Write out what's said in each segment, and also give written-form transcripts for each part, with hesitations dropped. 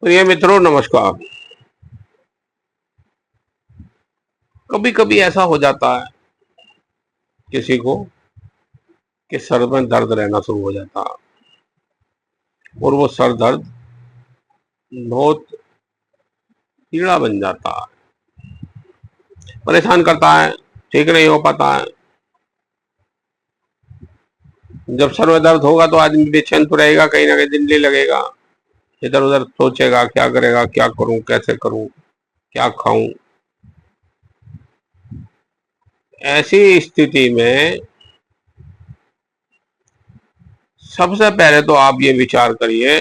प्रिय मित्रों, नमस्कार। कभी कभी ऐसा हो जाता है किसी को कि सर में दर्द रहना शुरू हो जाता है और वो सर दर्द बहुत पीड़ा बन जाता है, परेशान करता है, ठीक नहीं हो पाता है। जब सर में दर्द होगा तो आदमी बेचैन तो रहेगा, कहीं ना कहीं दिल नहीं लगेगा, इधर उधर सोचेगा, क्या करेगा, क्या करूं, कैसे करूं, क्या खाऊं। ऐसी स्थिति में सबसे पहले तो आप ये विचार करिए,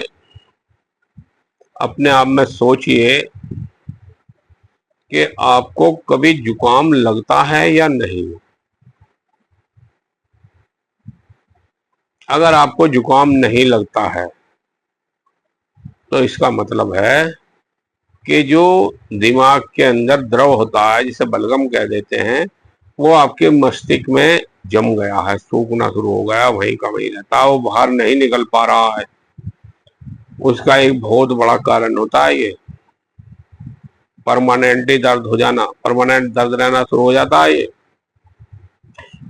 अपने आप में सोचिए कि आपको कभी जुकाम लगता है या नहीं। अगर आपको जुकाम नहीं लगता है तो इसका मतलब है कि जो दिमाग के अंदर द्रव होता है, जिसे बलगम कह देते हैं, वो आपके मस्तिष्क में जम गया है, सूखना शुरू हो गया, वहीं का वहीं रहता है, वो बाहर नहीं निकल पा रहा है। उसका एक बहुत बड़ा कारण होता है ये परमानेंटली दर्द हो जाना, परमानेंट दर्द रहना शुरू हो जाता है। ये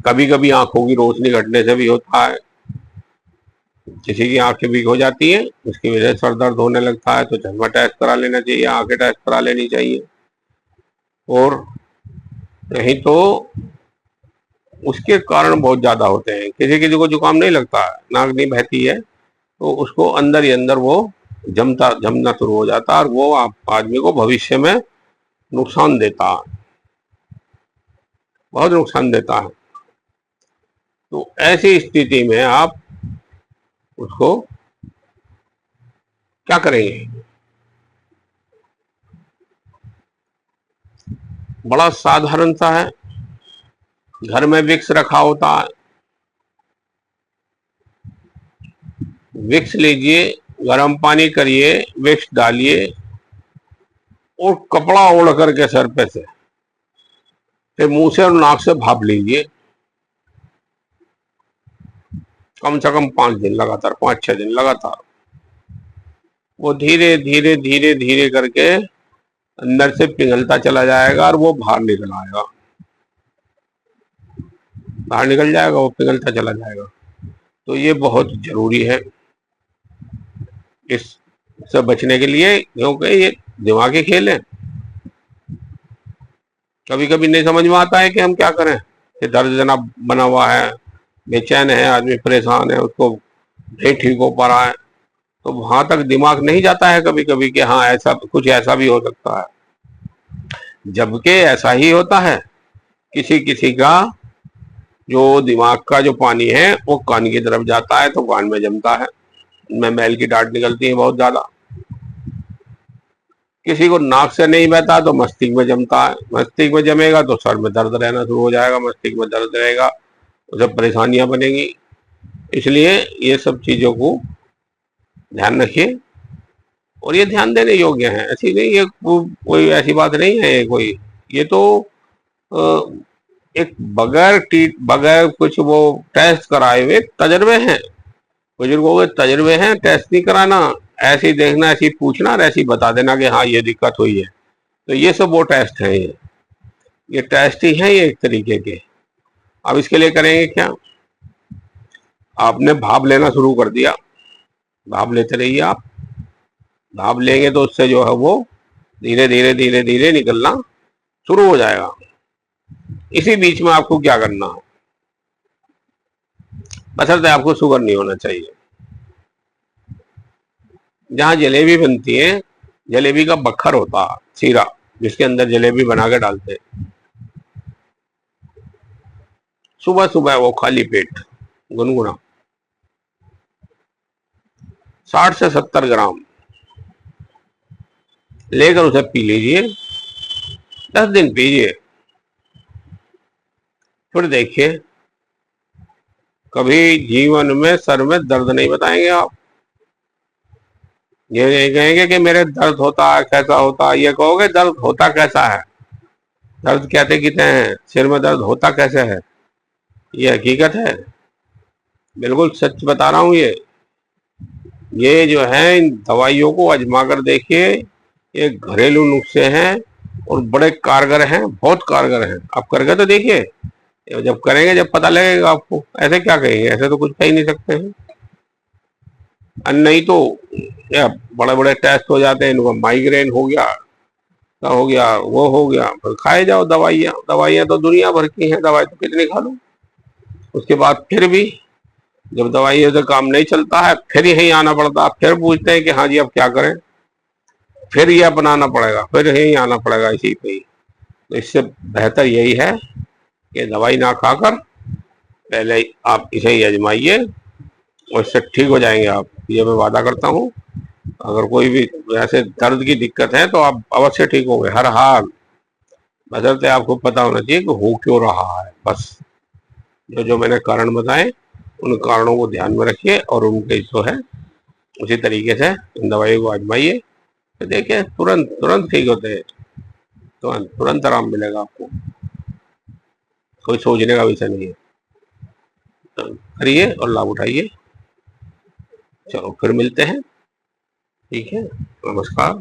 कभी कभी आंखों की रोशनी घटने से भी होता है। किसी की आंखें वीक हो जाती है, उसकी वजह से सर दर्द होने लगता है, तो चश्मा टेस्ट करा लेना चाहिए, आंखें टेस्ट करा लेनी चाहिए। और नहीं तो उसके कारण बहुत ज्यादा होते हैं। किसी किसी को जुकाम नहीं लगता है, नाक नहीं बहती है, तो उसको अंदर ही अंदर वो जमना शुरू हो जाता है और वो आप आदमी को भविष्य में नुकसान देता है, बहुत नुकसान देता है। तो ऐसी स्थिति में आप उसको क्या करेंगे? बड़ा साधारण सा है, घर में विक्स रखा होता है, विक्स लीजिए, गर्म पानी करिए, विक्स डालिए और कपड़ा ओढ़ करके सर पे से फिर मुंह से और नाक से भाप लीजिए, कम से कम 5 दिन लगातार, 5-6 दिन लगातार। वो धीरे धीरे धीरे धीरे करके अंदर से पिघलता चला जाएगा और वो बाहर निकल आएगा, बाहर निकल जाएगा, वो पिघलता चला जाएगा। तो ये बहुत जरूरी है इससे बचने के लिए, क्योंकि ये दिमागी खेल है। कभी कभी नहीं समझ में आता है कि हम क्या करें, कि दर्द जना बना हुआ है, बेचैन है आदमी, परेशान है, उसको नहीं ठीक हो पा रहा है, तो वहां तक दिमाग नहीं जाता है कभी कभी कि हाँ ऐसा कुछ, ऐसा भी हो सकता है। जबकि ऐसा ही होता है, किसी किसी का जो दिमाग का जो पानी है वो कान की तरफ जाता है, तो कान में जमता है, में मैल की डांट निकलती है बहुत ज्यादा। किसी को नाक से नहीं बहता तो मस्तिष्क में जमता है, मस्तिष्क में जमेगा तो सर में दर्द रहना शुरू हो जाएगा, मस्तिष्क में दर्द रहेगा, उसे परेशानियां बनेगी। इसलिए ये सब चीजों को ध्यान रखिए और ये ध्यान देने योग्य है। ऐसी नहीं, ये कोई ऐसी बात नहीं है, ये तो एक बगैर कुछ वो टेस्ट कराए हुए तजर्बे हैं, बुजुर्गों के तजर्बे हैं। टेस्ट नहीं कराना, ऐसे ही देखना, ऐसे ही पूछना और ऐसे ही बता देना कि हाँ ये दिक्कत हुई है। तो ये सब वो टेस्ट हैं, ये टेस्ट ही हैं, ये एक तरीके के। अब इसके लिए करेंगे क्या? आपने भाप लेना शुरू कर दिया, भाप लेते रहिए आप। भाप लेंगे तो उससे जो है वो धीरे धीरे धीरे धीरे निकलना शुरू हो जाएगा। इसी बीच में आपको क्या करना है, बशर्ते आपको शुगर नहीं होना चाहिए। जहां जलेबी बनती है, जलेबी का बखर होता है, सीरा, जिसके अंदर जलेबी बना के डालते हैं, सुबह सुबह वो खाली पेट गुनगुना 60 से 70 ग्राम लेकर उसे पी लीजिए, 10 दिन पीजिए, फिर देखिए कभी जीवन में सर में दर्द नहीं बताएंगे आप। ये नहीं कहेंगे कि मेरे दर्द होता है, कैसा होता है, ये कहोगे दर्द होता कैसा है। दर्द कहते कितने हैं, सिर में दर्द होता कैसे है, ये हकीकत है, बिल्कुल सच बता रहा हूं। ये ये जो है इन दवाइयों को आजमा कर देखिए, ये घरेलू नुस्खे हैं और बड़े कारगर हैं, बहुत कारगर हैं। आप करके तो देखिए, जब करेंगे जब पता लगेगा आपको। ऐसे क्या कहेंगे, ऐसे तो कुछ कह ही नहीं सकते हैं। नहीं तो या बड़े बड़े टेस्ट हो जाते हैं, इनको माइग्रेन हो गया, क्या हो गया, वो हो गया, फिर खाए जाओ दवाइयाँ। दवाइयाँ तो दुनिया भर की हैं, दवाई तो कितनी खा लो। उसके बाद फिर भी जब दवाइयों से काम नहीं चलता है, फिर यहीं आना पड़ता है, फिर पूछते हैं कि हाँ जी अब क्या करें, फिर ये अपनाना पड़ेगा, फिर यहीं आना पड़ेगा इसी पे ही। तो इससे बेहतर यही है कि दवाई ना खाकर पहले आप इसे ही आजमाइए और इससे ठीक हो जाएंगे आप, ये मैं वादा करता हूँ। अगर कोई भी ऐसे दर्द की दिक्कत है तो आप अवश्य ठीक होंगे हर हाल। बशर्ते आपको पता होना चाहिए कि हो क्यों रहा है। बस जो जो मैंने कारण बताए उन कारणों को ध्यान में रखिए और उनके जो है उसी तरीके से इन दवाइयों को आजमाइए, तो देखिए तुरंत तुरंत ठीक होते हैं, तुरंत तुरंत आराम मिलेगा आपको। कोई सोचने का विषय नहीं है, तो करिए और लाभ उठाइए। चलो फिर मिलते हैं, ठीक है, नमस्कार।